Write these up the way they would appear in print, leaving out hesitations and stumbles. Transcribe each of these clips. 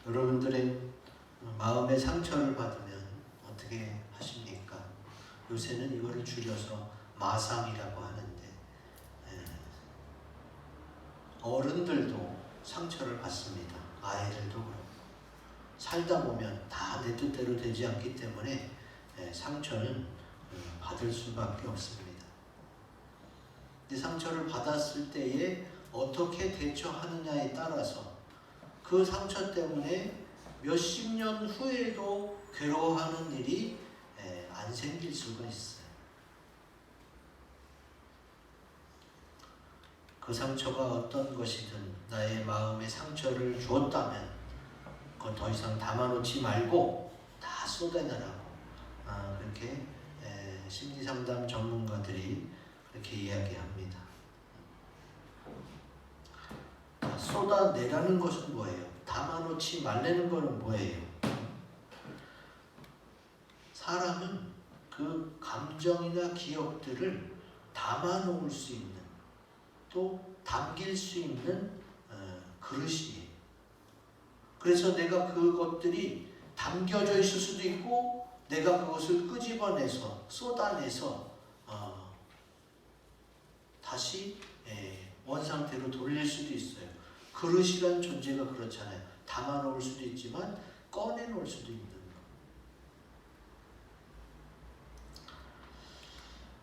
여러분들의 마음의 상처를 받으면 어떻게 하십니까? 요새는 이거를 줄여서 마상이라고 하는데, 어른들도 상처를 받습니다. 아이들도 그렇고. 살다 보면 다 내 뜻대로 되지 않기 때문에 상처는 받을 수밖에 없습니다. 이 상처를 받았을 때에 어떻게 대처하느냐에 따라서 그 상처 때문에 몇십 년 후에도 괴로워하는 일이 안 생길 수가 있어요. 그 상처가 어떤 것이든 나의 마음에 상처를 주었다면 그건 더 이상 담아놓지 말고 다 쏟아내라고 그렇게 심리상담 전문가들이 그렇게 이야기합니다. 쏟아내라는 것은 뭐예요? 담아놓지 말라는 것은 뭐예요? 사람은 그 감정이나 기억들을 담아놓을 수 있는, 또 담길 수 있는 그릇이에요. 그래서 내가 그것들이 담겨져 있을 수도 있고 내가 그것을 끄집어내서 쏟아내서 다시 원상태로 돌릴 수도 있어요. 그릇이란 존재가 그렇잖아요. 담아놓을 수도 있지만 꺼내놓을 수도 있는 거.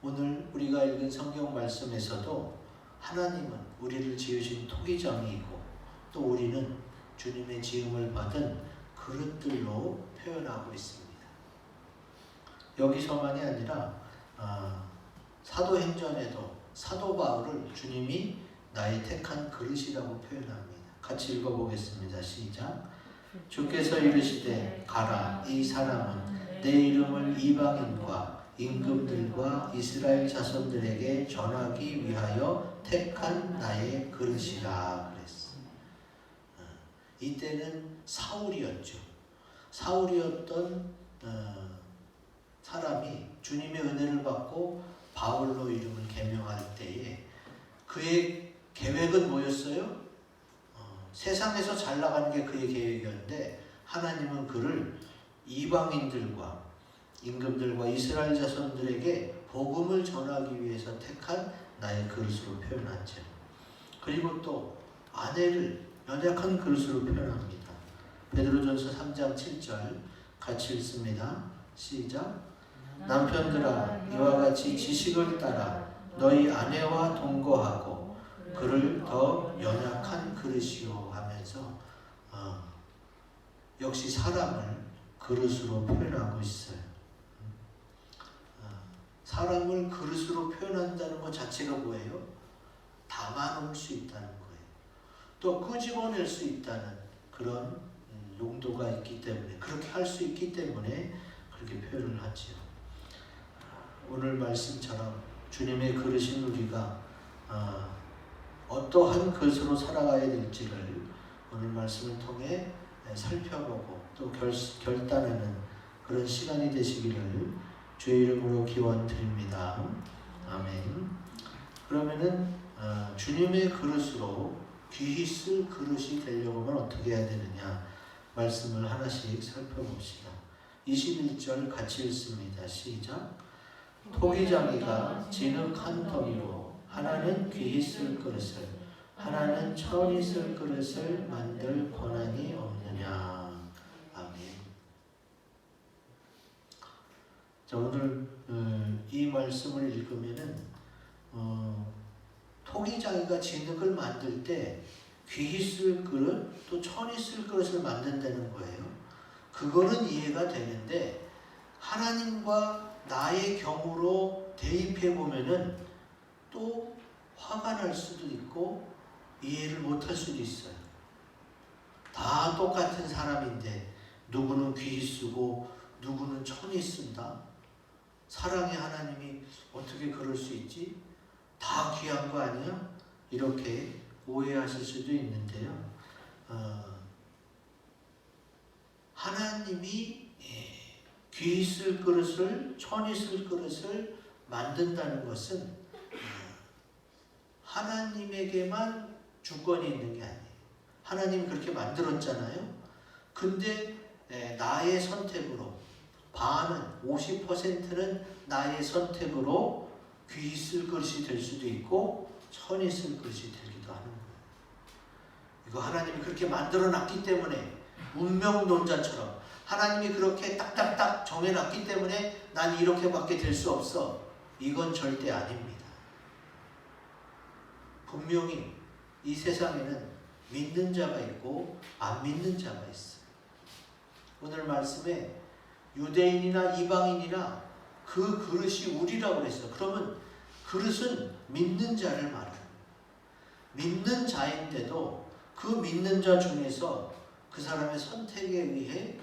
오늘 우리가 읽은 성경 말씀에서도 하나님은 우리를 지으신 토기장이고 또 우리는 주님의 지음을 받은 그릇들로 표현하고 있습니다. 여기서만이 아니라 사도행전에도 사도 바울을 주님이 나의 택한 그릇이라고 표현합니다. 같이 읽어보겠습니다. 시작. 주께서 이르시되 가라. 이 사람은 내 이름을 이방인과 임금들과 이스라엘 자손들에게 전하기 위하여 택한 나의 그릇이라 그랬어. 이때는 사울이었죠. 사울이었던 사람이 주님의 은혜를 받고 바울로 이름을 개명할 때에 그의 계획은 뭐였어요? 세상에서 잘 나가는 게 그의 계획이었는데 하나님은 그를 이방인들과 임금들과 이스라엘 자손들에게 복음을 전하기 위해서 택한 나의 그릇으로 표현하죠. 그리고 또 아내를 연약한 그릇으로 표현합니다. 베드로전서 3장 7절 같이 읽습니다. 시작. 남편들아 이와 같이 지식을 따라 너희 아내와 동거하고 그를 더 연약한 그릇이요 하면서 역시 사람을 그릇으로 표현하고 있어요. 사람을 그릇으로 표현한다는 것 자체가 뭐예요? 담아놓을 수 있다는 거예요. 또 끄집어낼 수 있다는 그런 용도가 있기 때문에, 그렇게 할 수 있기 때문에 그렇게 표현을 하죠. 오늘 말씀처럼 주님의 그릇인 우리가 어떠한 그릇으로 살아가야 될지를 오늘 말씀을 통해 살펴보고 또 결단하는 그런 시간이 되시기를 주의 이름으로 기원드립니다. 아멘. 그러면은 주님의 그릇으로 귀히 쓸 그릇이 되려고 하면 어떻게 해야 되느냐 말씀을 하나씩 살펴봅시다. 21절 같이 읽습니다. 시작. 토기장이가 진흙한 더미로 하나는 귀히 쓸 그릇을 하나는 천히 쓸 그릇을 만들 권한이 없느냐. 아멘. 자, 오늘 이 말씀을 읽으면은 토기장이가 진흙을 만들 때 귀히 쓸 그릇 또 천히 쓸 그릇을 만든다는 거예요. 그거는 이해가 되는데 하나님과 나의 경우로 대입해 보면은 또 화가 날 수도 있고 이해를 못할 수도 있어요. 다 똑같은 사람인데 누구는 귀히 쓰고 누구는 천히 쓴다. 사랑의 하나님이 어떻게 그럴 수 있지? 다 귀한 거 아니야? 이렇게 오해하실 수도 있는데요. 하나님이 귀히 쓸 그릇을 천히 쓸 그릇을 만든다는 것은 하나님에게만 주권이 있는 게 아니에요. 하나님이 그렇게 만들었잖아요. 근데 나의 선택으로 반은 50%는 나의 선택으로 귀히 쓸 것이 될 수도 있고 천히 쓸 것이 되기도 하는 거예요. 이거 하나님이 그렇게 만들어놨기 때문에 운명론자처럼 하나님이 그렇게 딱딱딱 정해놨기 때문에 난 이렇게밖에 될 수 없어. 이건 절대 아닙니다. 분명히 이 세상에는 믿는 자가 있고 안 믿는 자가 있어요. 오늘 말씀에 유대인이나 이방인이나 그 그릇이 우리라고 그랬어요. 그러면 그릇은 믿는 자를 말합니다. 믿는 자인데도 그 믿는 자 중에서 그 사람의 선택에 의해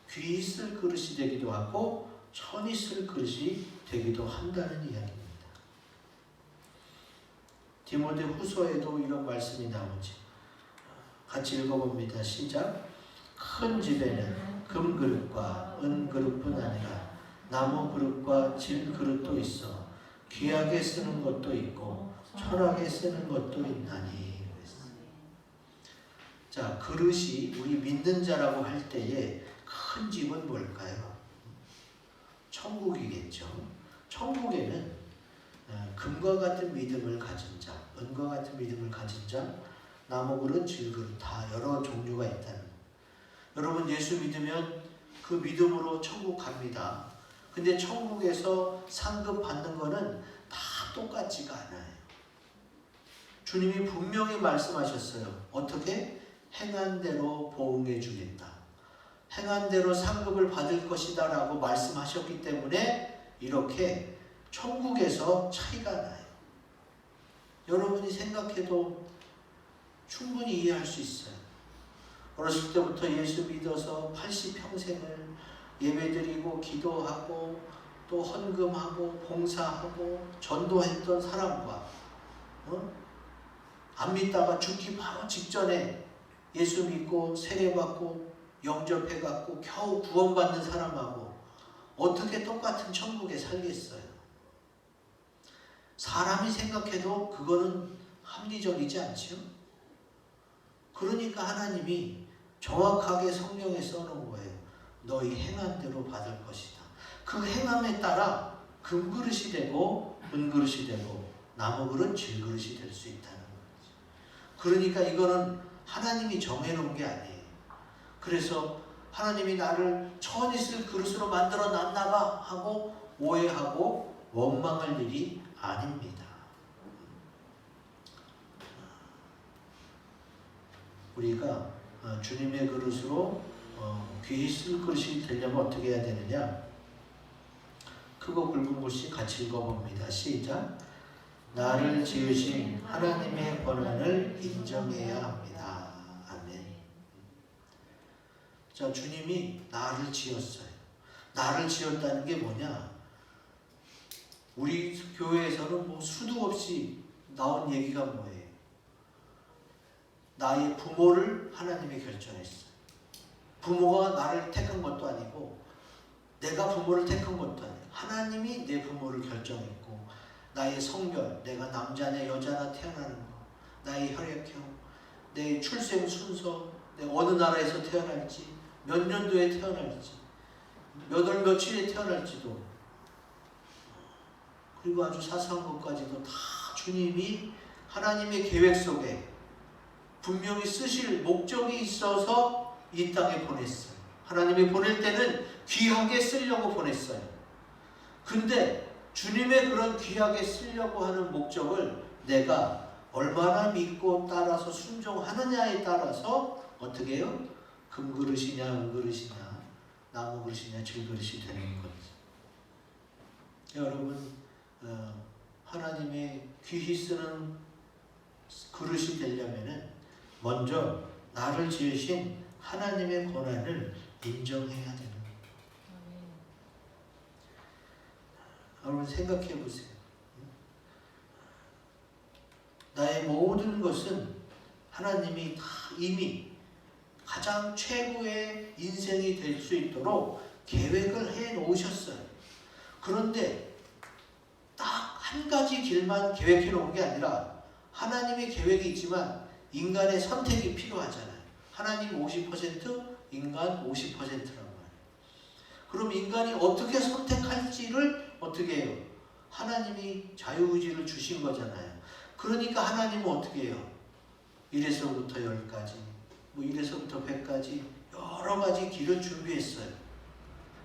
귀히 쓸 그릇이 되기도 하고 천히 쓸 그릇이 되기도 한다는 이야기입니다. 디모데 후서에도 이런 말씀이 나오지. 같이 읽어봅니다. 시작. 큰 집에는 금그릇과 은그릇뿐 아니라 나무 그릇과 질 그릇도 있어 귀하게 쓰는 것도 있고 천하게 쓰는 것도 있나니. 자, 그릇이 우리 믿는 자라고 할 때에 큰 집은 뭘까요? 천국이겠죠. 천국에는 금과 같은 믿음을 가진 자, 은과 같은 믿음을 가진 자, 나무 그릇, 질 그릇 다 여러 종류가 있다는. 여러분 예수 믿으면 그 믿음으로 천국 갑니다. 근데 천국에서 상급 받는 거는 다 똑같지가 않아요. 주님이 분명히 말씀하셨어요. 어떻게? 행한 대로 보응해 주겠다. 행한 대로 상급을 받을 것이다 라고 말씀하셨기 때문에 이렇게 천국에서 차이가 나요. 여러분이 생각해도 충분히 이해할 수 있어요. 어렸을 때부터 예수 믿어서 80평생을 예배드리고 기도하고 또 헌금하고 봉사하고 전도했던 사람과 안 믿다가 죽기 바로 직전에 예수 믿고 세례받고 영접해갖고 겨우 구원받는 사람하고 어떻게 똑같은 천국에 살겠어요? 사람이 생각해도 그거는 합리적이지 않죠? 그러니까 하나님이 정확하게 성경에 써놓은 거예요. 너희 행한 대로 받을 것이다. 그 행함에 따라 금그릇이 되고 은그릇이 되고 나무그릇, 질그릇이 될 수 있다는 거죠. 그러니까 이거는 하나님이 정해놓은 게 아니에요. 그래서 하나님이 나를 천히 쓸 그릇으로 만들어 놨나봐 하고 오해하고 원망할 일이 아닙니다. 우리가 주님의 그릇으로 귀히 쓸 그릇이 되려면 어떻게 해야 되느냐? 크고 굵은 글씨 같이 읽어봅니다. 시작. 나를 지으신 하나님의 권한을 인정해야 합니다. 아멘. 자, 주님이 나를 지었어요. 나를 지었다는 게 뭐냐? 우리 교회에서는 뭐 수도 없이 나온 얘기가 뭐예요? 나의 부모를 하나님이 결정했어요. 부모가 나를 택한 것도 아니고 내가 부모를 택한 것도 아니고 하나님이 내 부모를 결정했고 나의 성별, 내가 남자냐 여자나 태어나는 거, 나의 혈액형, 내 출생 순서, 내가 어느 나라에서 태어날지, 몇 년도에 태어날지, 몇 월 며칠에 태어날지도, 그리고 아주 사소한 것까지도 다 주님이 하나님의 계획 속에 분명히 쓰실 목적이 있어서 이 땅에 보냈어요. 하나님이 보낼 때는 귀하게 쓰려고 보냈어요. 근데 주님의 그런 귀하게 쓰려고 하는 목적을 내가 얼마나 믿고 따라서 순종하느냐에 따라서 어떻게 해요? 금그릇이냐 은그릇이냐 나무그릇이냐 질그릇이 되는 거죠. 여러분 하나님의 귀히 쓰는 그릇이 되려면은 먼저 나를 지으신 하나님의 권한을 인정해야 되는 거예요. 여러분 생각해 보세요. 나의 모든 것은 하나님이 다 이미 가장 최고의 인생이 될 수 있도록 계획을 해 놓으셨어요. 그런데 딱 한 가지 길만 계획해 놓은 게 아니라 하나님의 계획이 있지만 인간의 선택이 필요하잖아요. 하나님 50%, 인간 50%란 말이에요. 그럼 인간이 어떻게 선택할지를 어떻게 해요? 하나님이 자유의지를 주신 거잖아요. 그러니까 하나님은 어떻게 해요? 1에서부터 10까지, 뭐 1에서부터 100까지 여러 가지 길을 준비했어요.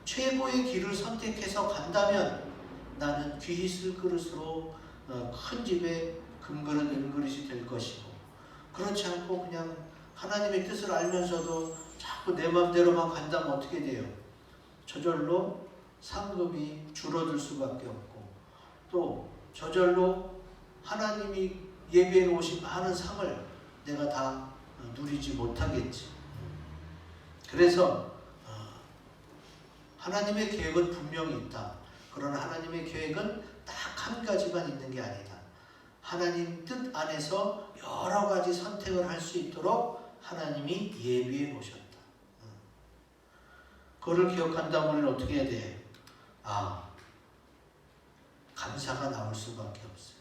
최고의 길을 선택해서 간다면 나는 귀히 쓸 그릇으로 큰 집에 금그릇 은그릇이 될 것이고, 그렇지 않고 그냥 하나님의 뜻을 알면서도 자꾸 내 마음대로만 간다면 어떻게 돼요? 저절로 상급이 줄어들 수밖에 없고, 또 저절로 하나님이 예비해 놓으신 많은 상을 내가 다 누리지 못하겠지. 그래서 하나님의 계획은 분명히 있다. 그러나 하나님의 계획은 딱 한 가지만 있는 게 아니다. 하나님 뜻 안에서 여러 가지 선택을 할 수 있도록 하나님이 예비해 놓으셨다. 그거를 기억한다면 우리는 어떻게 해야 돼? 감사가 나올 수밖에 없어요.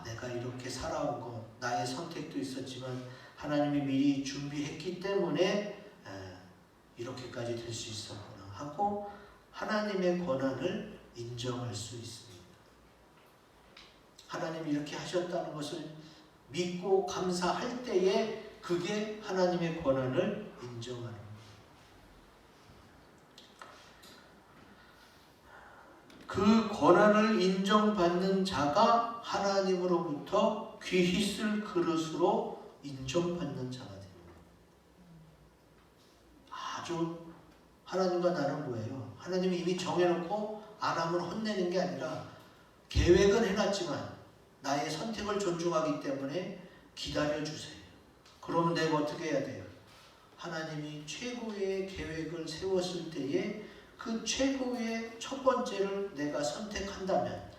내가 이렇게 살아온 것, 나의 선택도 있었지만 하나님이 미리 준비했기 때문에 이렇게까지 될 수 있었구나 하고 하나님의 권한을 인정할 수 있습니다. 하나님이 이렇게 하셨다는 것을 믿고 감사할 때에 그게 하나님의 권한을 인정하는 거예요. 그 권한을 인정받는 자가 하나님으로부터 귀히 쓸 그릇으로 인정받는 자가 됩니다. 아주 하나님과 나는 뭐예요? 하나님이 이미 정해놓고 안 하면 혼내는 게 아니라 계획은 해놨지만 나의 선택을 존중하기 때문에 기다려주세요. 그러면 내가 어떻게 해야 돼요? 하나님이 최고의 계획을 세웠을 때에 그 최고의 첫 번째를 내가 선택한다면,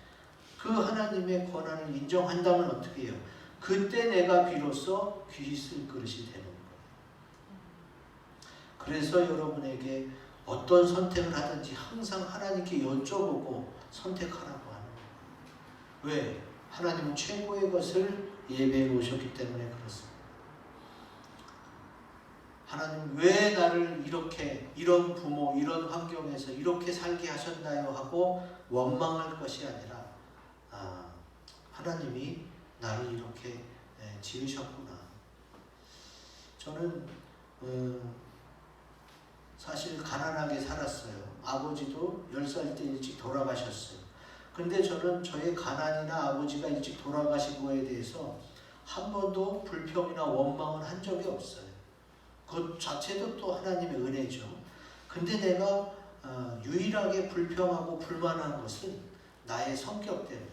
그 하나님의 권한을 인정한다면 어떻게 해요? 그때 내가 비로소 귀히 쓸 그릇이 되는 거예요. 그래서 여러분에게 어떤 선택을 하든지 항상 하나님께 여쭤보고 선택하라고 하는 거예요. 왜? 하나님은 최고의 것을 예배해 놓으셨기 때문에 그렇습니다. 하나님 왜 나를 이렇게, 이런 부모, 이런 환경에서 이렇게 살게 하셨나요? 하고 원망할 것이 아니라 하나님이 나를 이렇게 지으셨구나. 저는 사실 가난하게 살았어요. 아버지도 10살 때 일찍 돌아가셨어요. 근데 저는 저의 가난이나 아버지가 일찍 돌아가신 거에 대해서 한 번도 불평이나 원망을 한 적이 없어요. 그 자체도 또 하나님의 은혜죠. 근데 내가 유일하게 불평하고 불만한 것은 나의 성격 때문에.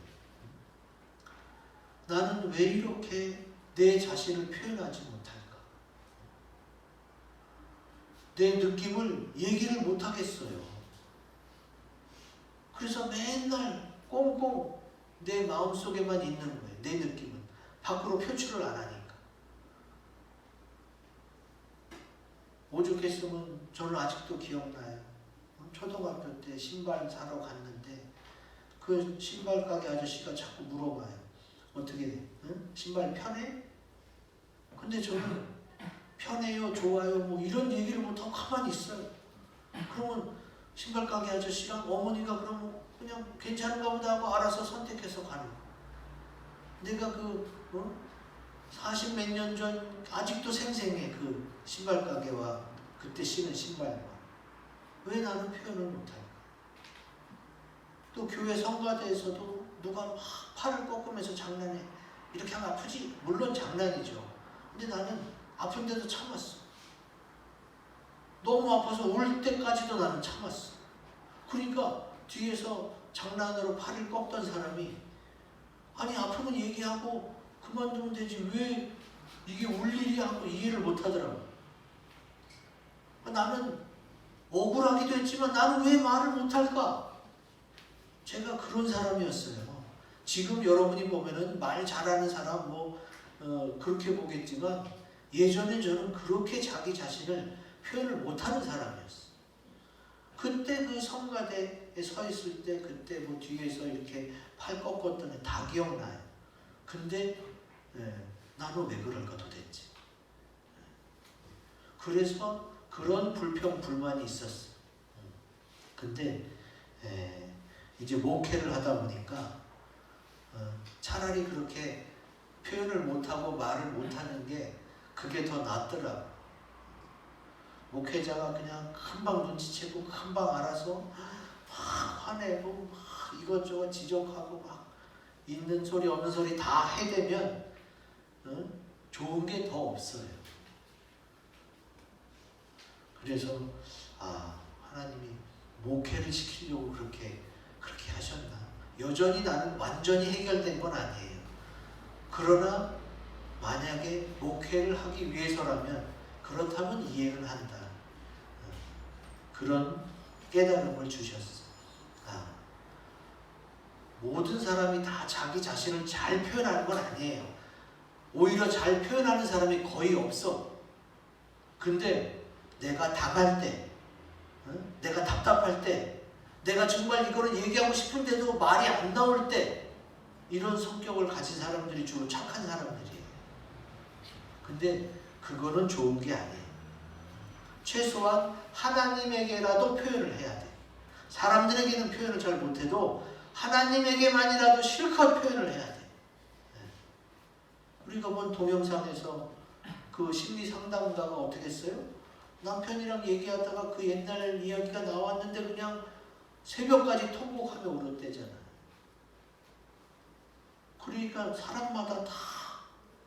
나는 왜 이렇게 내 자신을 표현하지 못할까? 내 느낌을 얘기를 못하겠어요. 그래서 맨날 꽁꽁 내 마음속에만 있는 거예요. 내 느낌은. 밖으로 표출을 안 하니까. 오죽했으면 저는 아직도 기억나요. 초등학교 때 신발 사러 갔는데 그 신발 가게 아저씨가 자꾸 물어봐요. 어떻게 응? 신발 편해? 근데 저는 편해요, 좋아요, 뭐 이런 얘기를 못하고 가만히 있어요. 그러면 신발 가게 아저씨랑 어머니가 그러면 그냥 괜찮은가 보다 하고 알아서 선택해서 가는 거예요. 내가 40몇 년 전 아직도 생생해. 그 신발 가게와 그때 신은 신발과. 왜 나는 표현을 못할까? 또 교회 성가대에서도 누가 막 팔을 꺾으면서 장난해. 이렇게 하면 아프지? 물론 장난이죠. 근데 나는 아픈데도 참았어. 너무 아파서 울 때까지도 나는 참았어. 그러니까 뒤에서 장난으로 팔을 꺾던 사람이 아니 아프면 얘기하고 그만두면 되지 왜 이게 울 일이야 하고 이해를 못하더라고. 나는 억울하기도 했지만 나는 왜 말을 못할까? 제가 그런 사람이었어요. 지금 여러분이 보면은 말 잘하는 사람 그렇게 보겠지만 예전에 저는 그렇게 자기 자신을 표현을 못하는 사람이었어요. 그때 그 성가대에 서 있을 때 그때 뒤에서 이렇게 팔 꺾었던 애 다 기억나요. 근데 나는 왜 그럴까 도대체. 그래서 그런 불평 불만이 있었어. 근데 이제 목회를 하다 보니까 차라리 그렇게 표현을 못하고 말을 못하는 게 그게 더 낫더라고. 목회자가 그냥 금방 눈치채고 금방 알아서 막 화내고 막 이것저것 지적하고 막 있는 소리 없는 소리 다 해대면 좋은 게 더 없어요. 그래서 하나님이 목회를 시키려고 그렇게 하셨나? 여전히 나는 완전히 해결된 건 아니에요. 그러나 만약에 목회를 하기 위해서라면 그렇다면 이해를 한다. 그런 깨달음을 주셨어. 모든 사람이 다 자기 자신을 잘 표현하는 건 아니에요. 오히려 잘 표현하는 사람이 거의 없어. 근데 내가 당할 때, 내가 답답할 때, 내가 정말 이거를 얘기하고 싶은데도 말이 안 나올 때 이런 성격을 가진 사람들이 주로 착한 사람들이에요. 근데 그거는 좋은 게 아니에요. 최소한 하나님에게라도 표현을 해야 돼. 사람들에게는 표현을 잘 못해도 하나님에게만이라도 실컷 표현을 해야 돼. 우리가 본 동영상에서 그 심리 상담가가 어떻게 했어요? 남편이랑 얘기하다가 그 옛날 이야기가 나왔는데 그냥 새벽까지 통곡하며 울었대잖아요. 그러니까 사람마다 다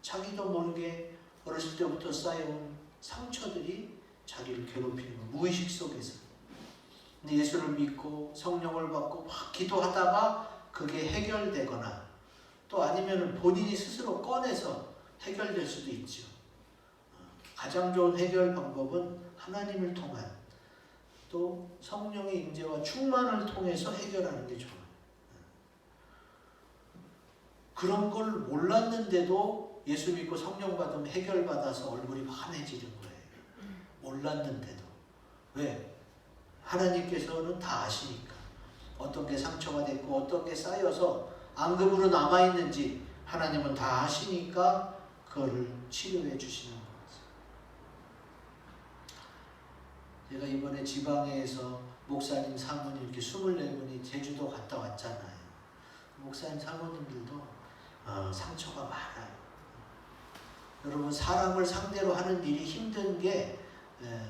자기도 모르게 어렸을 때부터 쌓여온 상처들이 자기를 괴롭히는 거, 무의식 속에서. 근데 예수를 믿고 성령을 받고 막 기도하다가 그게 해결되거나 또 아니면 본인이 스스로 꺼내서 해결될 수도 있죠. 가장 좋은 해결 방법은 하나님을 통한 또 성령의 임재와 충만을 통해서 해결하는 게 좋아요. 그런 걸 몰랐는데도 예수 믿고 성령 받으면 해결받아서 얼굴이 환해지는 거예요. 몰랐는데도. 왜? 하나님께서는 다 아시니까. 어떤 게 상처가 됐고 어떤 게 쌓여서 앙금으로 남아있는지 하나님은 다 아시니까 그거를 치료해 주시는 거예요. 제가 이번에 지방에서 목사님, 사모님 이렇게 24분이 제주도 갔다 왔잖아요. 목사님, 사모님들도 상처가 많아요. 여러분, 사람을 상대로 하는 일이 힘든 게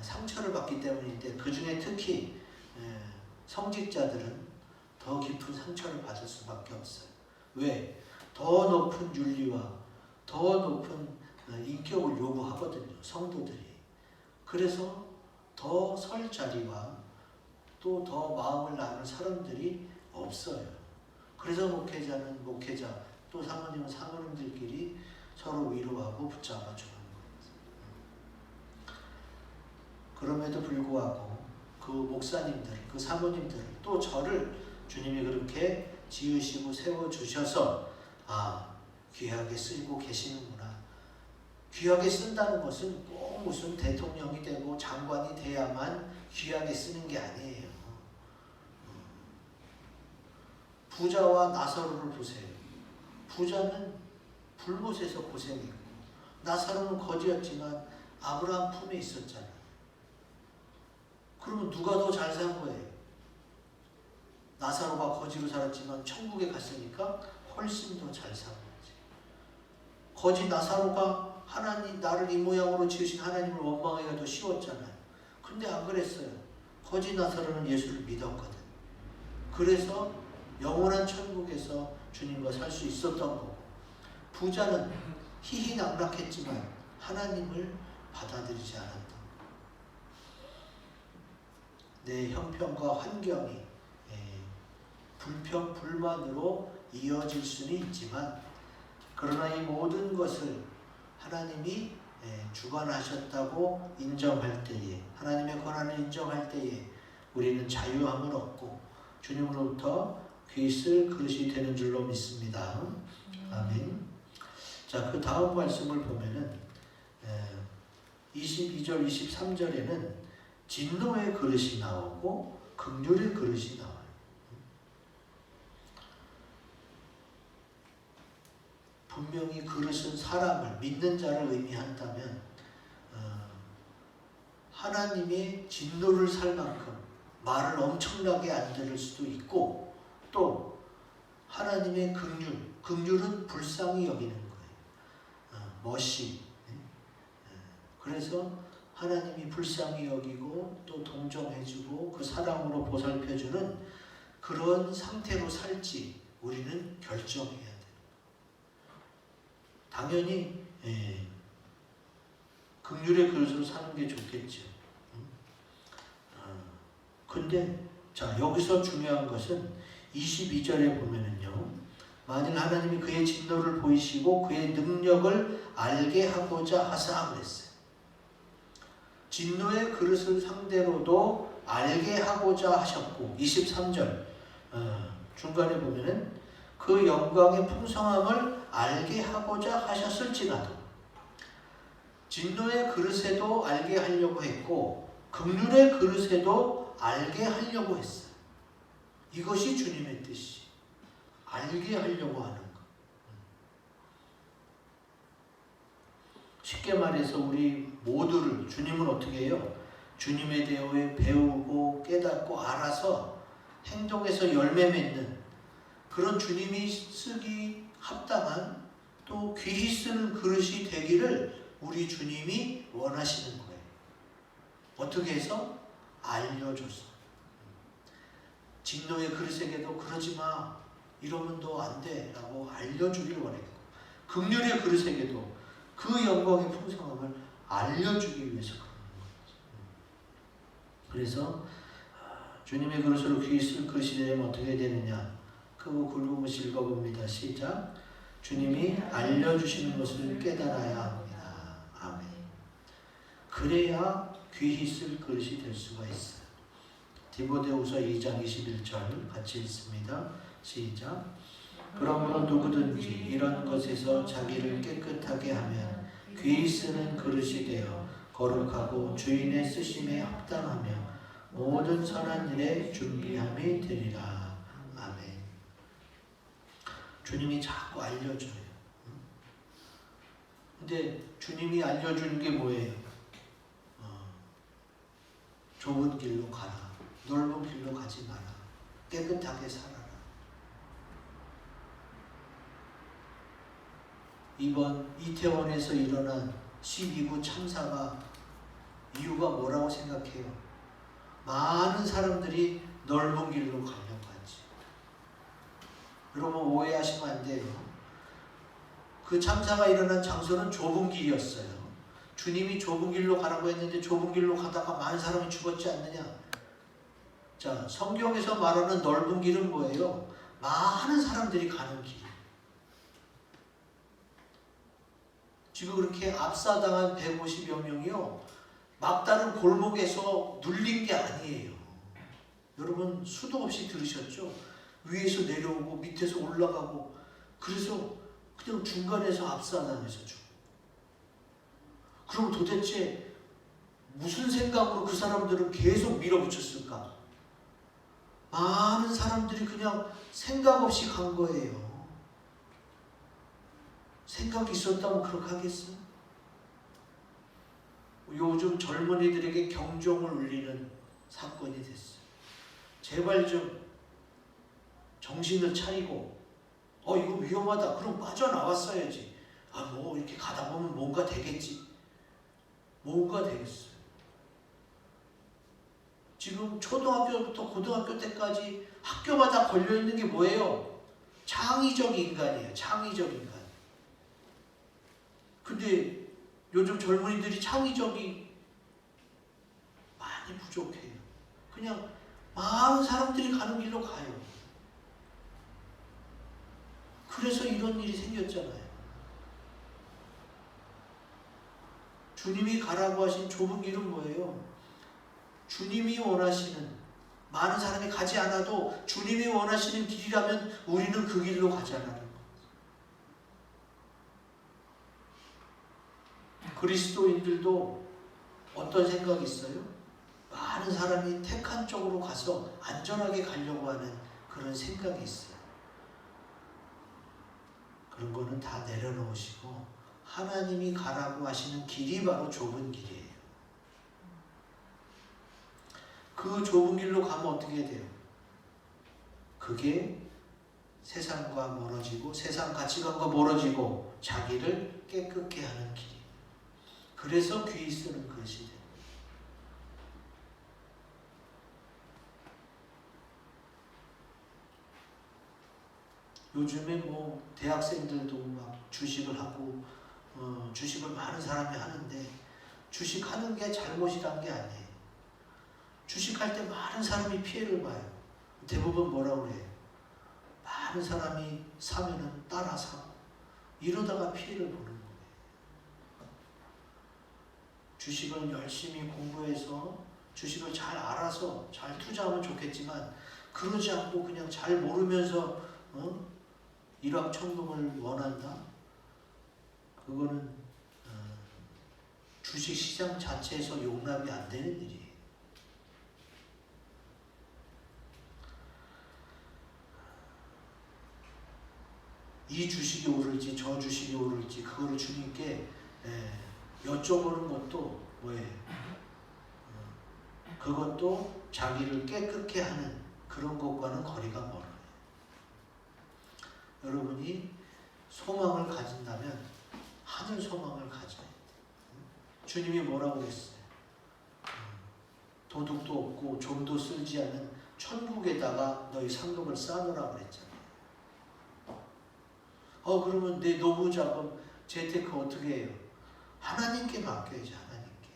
상처를 받기 때문인데 그 중에 특히 성직자들은 더 깊은 상처를 받을 수밖에 없어요. 왜? 더 높은 윤리와 더 높은 인격을 요구하거든요. 성도들이. 그래서 더 설 자리와 또 더 마음을 나눌 사람들이 없어요. 그래서 목회자는 목회자, 또 사모님은 사모님들끼리 서로 위로하고 붙잡아 주는 거예요. 그럼에도 불구하고 그 목사님들, 그 사모님들, 또 저를 주님이 그렇게 지으시고 세워주셔서 귀하게 쓰고 계시는구나. 귀하게 쓴다는 것은 꼭 무슨 대통령이 되고 장관이 돼야만 귀하게 쓰는 게 아니에요. 부자와 나사로를 보세요. 부자는 불못에서 고생했고 나사로는 거지였지만 아브라함 품에 있었잖아요. 그러면 누가 더 잘 산 거예요? 나사로가 거지로 살았지만 천국에 갔으니까 훨씬 더 잘 산 거지. 거지 나사로가 하나님, 나를 이 모양으로 지으신 하나님을 원망하기가 더 쉬웠잖아요. 근데 안 그랬어요. 거지 나사로는 예수를 믿었거든. 그래서 영원한 천국에서 주님과 살 수 있었던 거고, 부자는 희희낙락했지만 하나님을 받아들이지 않았다. 내 형편과 환경이 불평, 불만으로 이어질 수는 있지만 그러나 이 모든 것을 하나님이 주관하셨다고 인정할 때에, 하나님의 권한을 인정할 때에 우리는 자유함을 얻고 주님으로부터 귀 쓸 그릇이 되는 줄로 믿습니다. 아멘. 자, 그 다음 말씀을 보면은 22절, 23절에는 진노의 그릇이 나오고 긍휼의 그릇이 나와요. 분명히 그릇은 사람을, 믿는 자를 의미한다면 하나님의 진노를 살 만큼 말을 엄청나게 안 들을 수도 있고, 또 하나님의 긍휼은 불쌍히 여기는 거예요. 멋이. 그래서 하나님이 불쌍히 여기고 또 동정해주고 그 사랑으로 보살펴주는 그런 상태로 살지 우리는 결정해야 돼요. 당연히 긍휼의 그릇으로 사는 게 좋겠죠. 근데 자, 여기서 중요한 것은 22절에 보면은요, 만일 하나님이 그의 진노를 보이시고 그의 능력을 알게 하고자 하사 그랬어요. 진노의 그릇을 상대로도 알게 하고자 하셨고, 23절 중간에 보면은 그 영광의 풍성함을 알게 하고자 하셨을지라도, 진노의 그릇에도 알게 하려고 했고 긍휼의 그릇에도 알게 하려고 했어요. 이것이 주님의 뜻이, 알게 하려고 하는 것. 쉽게 말해서 우리 모두를 주님은 어떻게 해요? 주님에 대해 배우고 깨닫고 알아서 행동에서 열매 맺는 그런 주님이 쓰기 합당한 또 귀히 쓰는 그릇이 되기를 우리 주님이 원하시는 거예요. 어떻게 해서? 알려줘서. 진노의 그릇에게도 그러지 마, 이러면 너 안 돼 라고 알려주길 원했고, 긍휼의 그릇에게도 그 영광의 풍성함을 알려주기 위해서 그러는 거죠. 그래서 주님의 그릇으로 귀히 쓸 그릇이 되려면 어떻게 되느냐? 크고 굵은 것을 읽어봅니다. 시작. 주님이 알려주시는 것을 깨달아야 합니다. 아멘. 그래야 귀히 쓸 그릇이 될 수가 있어요. 디모데후서 2장 21절 같이 읽습니다. 시작. 그러므로 누구든지 이런 것에서 자기를 깨끗하게 하면 귀히 쓰는 그릇이 되어 거룩하고 주인의 쓰심에 합당하며 모든 선한 일에 준비함이 되리라. 아멘. 주님이 자꾸 알려줘요. 근데 주님이 알려주는 게 뭐예요? 좁은 길로 가라. 넓은 길로 가지 마라. 깨끗하게 살아라. 이번 이태원에서 일어난 12구 참사가 이유가 뭐라고 생각해요? 많은 사람들이 넓은 길로 가려고 하지. 여러분 오해하시면 안 돼요. 그 참사가 일어난 장소는 좁은 길이었어요. 주님이 좁은 길로 가라고 했는데 좁은 길로 가다가 많은 사람이 죽었지 않느냐? 자, 성경에서 말하는 넓은 길은 뭐예요? 많은 사람들이 가는 길. 지금 그렇게 압사당한 150여 명이요, 막다른 골목에서 눌린 게 아니에요. 여러분 수도 없이 들으셨죠? 위에서 내려오고 밑에서 올라가고, 그래서 그냥 중간에서 압사당해서 죽어. 그럼 도대체 무슨 생각으로 그 사람들은 계속 밀어붙였을까? 많은 사람들이 그냥 생각 없이 간 거예요. 생각이 있었다면 그렇게 하겠어? 요즘 젊은이들에게 경종을 울리는 사건이 됐어요. 제발 좀 정신을 차리고, 이거 위험하다. 그럼 빠져나왔어야지. 뭐 이렇게 가다 보면 뭔가 되겠지. 뭔가 되겠어요. 지금 초등학교부터 고등학교 때까지 학교마다 걸려있는 게 뭐예요? 창의적 인간이에요. 창의적 인간. 근데 요즘 젊은이들이 창의적이 많이 부족해요. 그냥 많은 사람들이 가는 길로 가요. 그래서 이런 일이 생겼잖아요. 주님이 가라고 하신 좁은 길은 뭐예요? 주님이 원하시는, 많은 사람이 가지 않아도 주님이 원하시는 길이라면 우리는 그 길로 가자라는 거예요. 그리스도인들도 어떤 생각이 있어요? 많은 사람이 택한 쪽으로 가서 안전하게 가려고 하는 그런 생각이 있어요. 그런 거는 다 내려놓으시고 하나님이 가라고 하시는 길이 바로 좁은 길이에요. 그 좁은 길로 가면 어떻게 돼요? 그게 세상과 멀어지고 세상 가치관과 멀어지고 자기를 깨끗게 하는 길이에요. 그래서 귀히 쓰는 것이 돼요. 요즘에 뭐 대학생들도 막 주식을 하고 주식을 많은 사람이 하는데 주식하는 게 잘못이란 게 아니에요. 주식할 때 많은 사람이 피해를 봐요. 대부분 뭐라고 그래요? 많은 사람이 사면은 따라 사고 이러다가 피해를 보는 거예요. 주식을 열심히 공부해서 주식을 잘 알아서 잘 투자하면 좋겠지만 그러지 않고 그냥 잘 모르면서 일확천금을 원한다? 그거는 주식시장 자체에서 용납이 안 되는 일이에요. 이 주식이 오를지 저 주식이 오를지 그거를 주님께 여쭤보는 것도 뭐예요? 그것도 자기를 깨끗게 하는 그런 것과는 거리가 멀어요. 여러분이 소망을 가진다면 하늘 소망을 가져야 돼요. 주님이 뭐라고 했어요? 도둑도 없고 좀도 쓸지 않은 천국에다가 너희 상급을 쌓으라 그랬잖아요. 그러면 내 노후 자금 재테크 어떻게 해요? 하나님께 맡겨야지. 하나님께.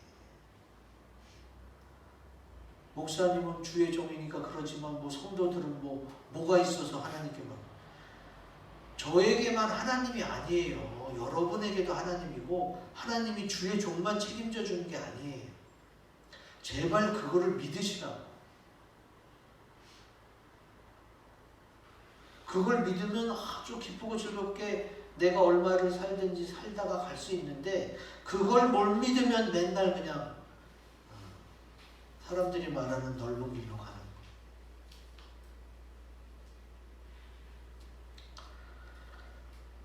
목사님은 주의 종이니까 그러지만 뭐 성도들은 뭐가 있어서 하나님께 맡겨. 저에게만 하나님이 아니에요. 여러분에게도 하나님이고 하나님이 주의 종만 책임져 주는 게 아니에요. 제발 그거를 믿으시라고. 그걸 믿으면 아주 기쁘고 즐겁게 내가 얼마를 살든지 살다가 갈 수 있는데 그걸 못 믿으면 맨날 그냥 사람들이 말하는 넓은 길로 가는 거예요.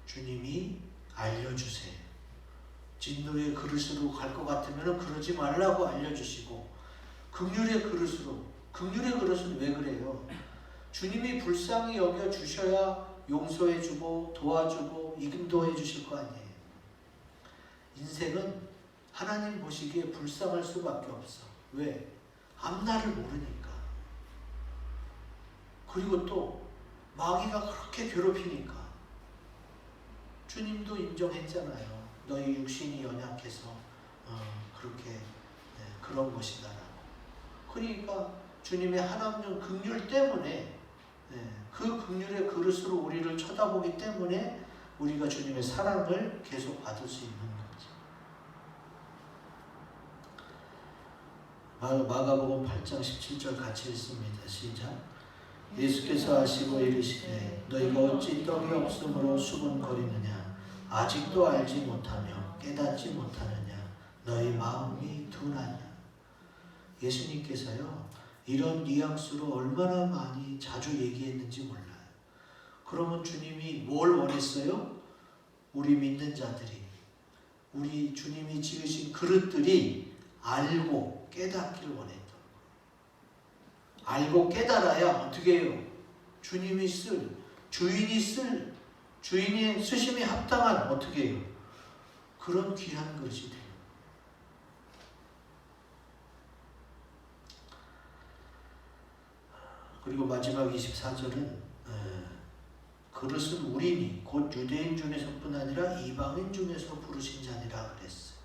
주님이 알려주세요. 진노의 그릇으로 갈 것 같으면 그러지 말라고 알려주시고 긍휼의 그릇으로. 긍휼의 그릇은 왜 그래요? 주님이 불쌍히 여겨 주셔야 용서해 주고 도와주고 인도해 주실 거 아니에요. 인생은 하나님 보시기에 불쌍할 수밖에 없어. 왜? 앞날을 모르니까. 그리고 또 마귀가 그렇게 괴롭히니까. 주님도 인정했잖아요. 너희 육신이 연약해서 그렇게 그런 것이다라고. 그러니까 주님의 한없는 긍휼 때문에 그 긍휼의 그릇으로 우리를 쳐다보기 때문에 우리가 주님의 사랑을 계속 받을 수 있는 거죠. 마가복음 8장 17절 같이 읽습니다. 시작. 예수께서 하시고 이르시되 너희가 어찌 떡이 없으므로 수군거리느냐. 아직도 알지 못하며 깨닫지 못하느냐. 너희 마음이 둔하냐. 예수님께서요 이런 뉘앙스로 얼마나 많이 자주 얘기했는지 몰라요. 그러면 주님이 뭘 원했어요? 우리 믿는 자들이, 우리 주님이 지으신 그릇들이 알고 깨닫기를 원했던 거예요. 알고 깨달아야 어떻게 해요? 주님이 쓸, 주인이 쓰심이 합당한 어떻게 해요? 그런 귀한 것이 돼요. 그리고 마지막 24절은 그릇은 우리니 곧 유대인 중에서뿐 아니라 이방인 중에서 부르신 자니라 그랬어요.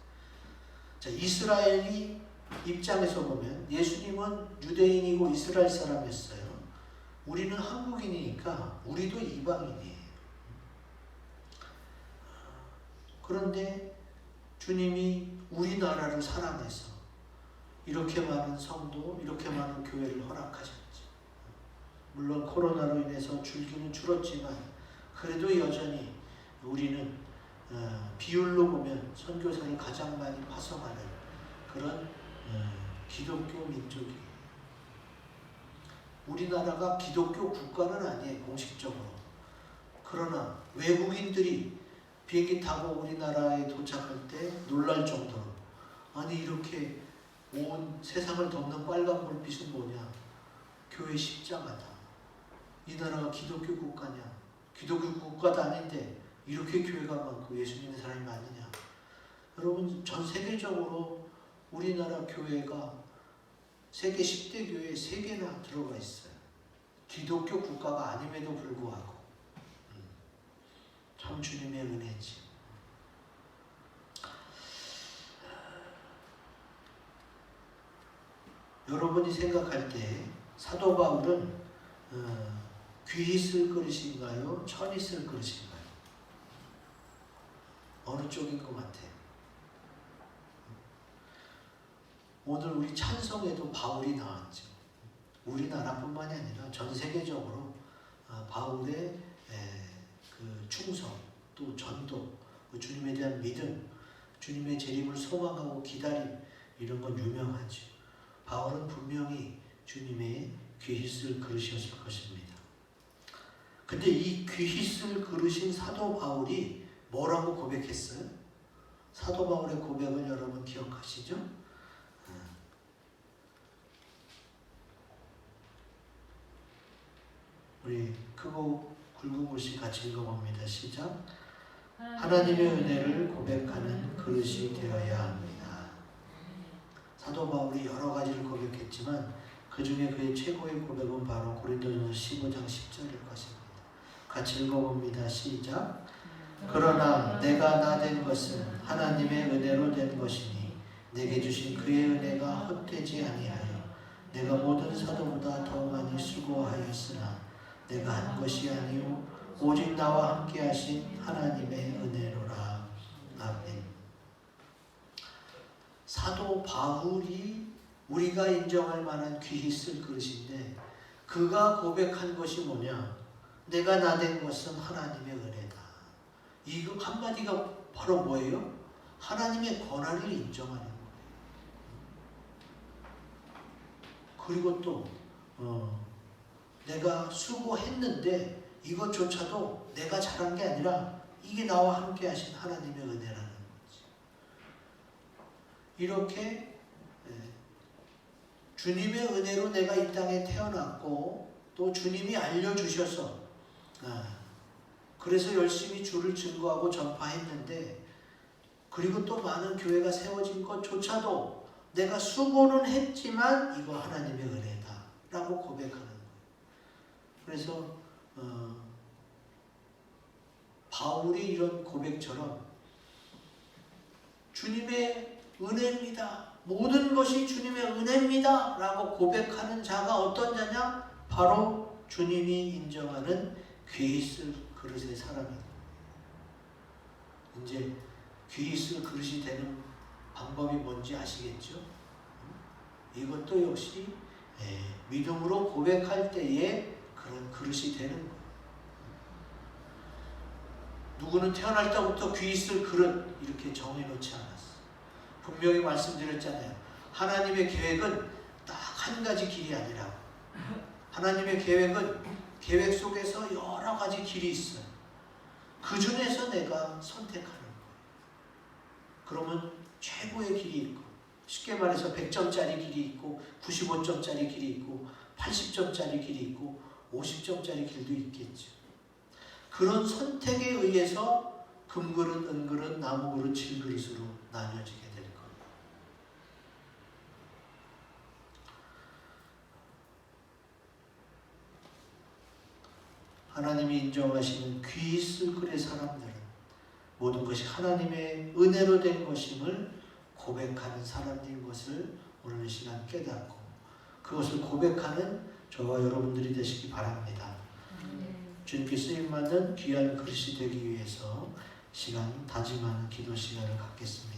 자, 이스라엘이 입장에서 보면 예수님은 유대인이고 이스라엘 사람이었어요. 우리는 한국인이니까 우리도 이방인이에요. 그런데 주님이 우리나라를 사랑해서 이렇게 많은 성도, 이렇게 많은 교회를 허락하셨죠. 물론 코로나로 인해서 줄기는 줄었지만 그래도 여전히 우리는 비율로 보면 선교사를 가장 많이 파송하는 그런 기독교 민족이에요. 우리나라가 기독교 국가는 아니에요, 공식적으로. 그러나 외국인들이 비행기 타고 우리나라에 도착할 때 놀랄 정도로 아니 이렇게 온 세상을 덮는 빨간 불빛은 뭐냐? 교회 십자가다. 이 나라가 기독교 국가냐? 기독교 국가도 아닌데 이렇게 교회가 많고 예수 믿는 사람이 많으냐? 여러분, 전 세계적으로 우리나라 교회가 세계 10대 교회에 3개나 들어가 있어요. 기독교 국가가 아님에도 불구하고. 참 주님의 은혜지. 여러분이 생각할 때 사도 바울은 귀히 쓸 그릇인가요? 천히 쓸 그릇인가요? 어느 쪽인 것 같아요? 오늘 우리 찬송에도 바울이 나왔죠. 우리나라뿐만이 아니라 전 세계적으로 바울의 그 충성, 또 전도, 그 주님에 대한 믿음, 주님의 재림을 소망하고 기다림, 이런 건 유명하죠. 바울은 분명히 주님의 귀히 쓸 그릇이었을 것입니다. 근데 이 귀히 쓸 그릇인 사도 바울이 뭐라고 고백했어요? 사도 바울의 고백을 여러분 기억하시죠? 우리 크고 굵은 글씨 같이 읽어봅니다. 시작. 하나님의 은혜를 고백하는 그릇이 되어야 합니다. 사도 바울이 여러 가지를 고백했지만 그 중에 그의 최고의 고백은 바로 고린도전서 15장 10절일 것입니다. 같이 읽어봅니다. 시작. 그러나 내가 나 된 것은 하나님의 은혜로 된 것이니 내게 주신 그의 은혜가 헛되지 아니하여 내가 모든 사도보다 더 많이 수고하였으나 내가 한 것이 아니요 오직 나와 함께 하신 하나님의 은혜로라. 아멘. 사도 바울이 우리가 인정할 만한 귀히 쓸 그릇인데 그가 고백한 것이 뭐냐? 내가 나 된 것은 하나님의 은혜다. 이거 한마디가 바로 뭐예요? 하나님의 권한을 인정하는 거예요. 그리고 또 내가 수고했는데 이것조차도 내가 잘한 게 아니라 이게 나와 함께 하신 하나님의 은혜라는 거지. 이렇게 주님의 은혜로 내가 이 땅에 태어났고 또 주님이 알려주셔서 그래서 열심히 주를 증거하고 전파했는데 그리고 또 많은 교회가 세워진 것조차도 내가 수고는 했지만 이거 하나님의 은혜다 라고 고백하는 거예요. 그래서 바울이 이런 고백처럼 주님의 은혜입니다. 모든 것이 주님의 은혜입니다. 라고 고백하는 자가 어떤 자냐? 바로 주님이 인정하는 귀히 쓸 그릇의 사람이다. 이제 귀히 쓸 그릇이 되는 방법이 뭔지 아시겠죠? 이것도 역시 믿음으로 고백할 때에 그런 그릇이 되는 거예요. 누구는 태어날 때부터 귀히 쓸 그릇 이렇게 정해놓지 않았어. 분명히 말씀드렸잖아요. 하나님의 계획은 딱 한 가지 길이 아니라 하나님의 계획은 계획 속에서 여러 가지 길이 있어요. 그 중에서 내가 선택하는 거예요. 그러면 최고의 길이 있고 쉽게 말해서 100점짜리 길이 있고 95점짜리 길이 있고 80점짜리 길이 있고 50점짜리 길도 있겠죠. 그런 선택에 의해서 금그릇, 은그릇, 나무그릇, 질그릇으로 나뉘어지게 될 겁니다. 하나님이 인정하시는 귀히 쓸 그릇의 사람들은 모든 것이 하나님의 은혜로 된 것임을 고백하는 사람들인 것을 오늘 이 시간 깨닫고 그것을 고백하는 저와 여러분들이 되시기 바랍니다. 주님께 쓰임받는 귀한 그릇이 되기 위해서 시간 다짐하는 기도 시간을 갖겠습니다.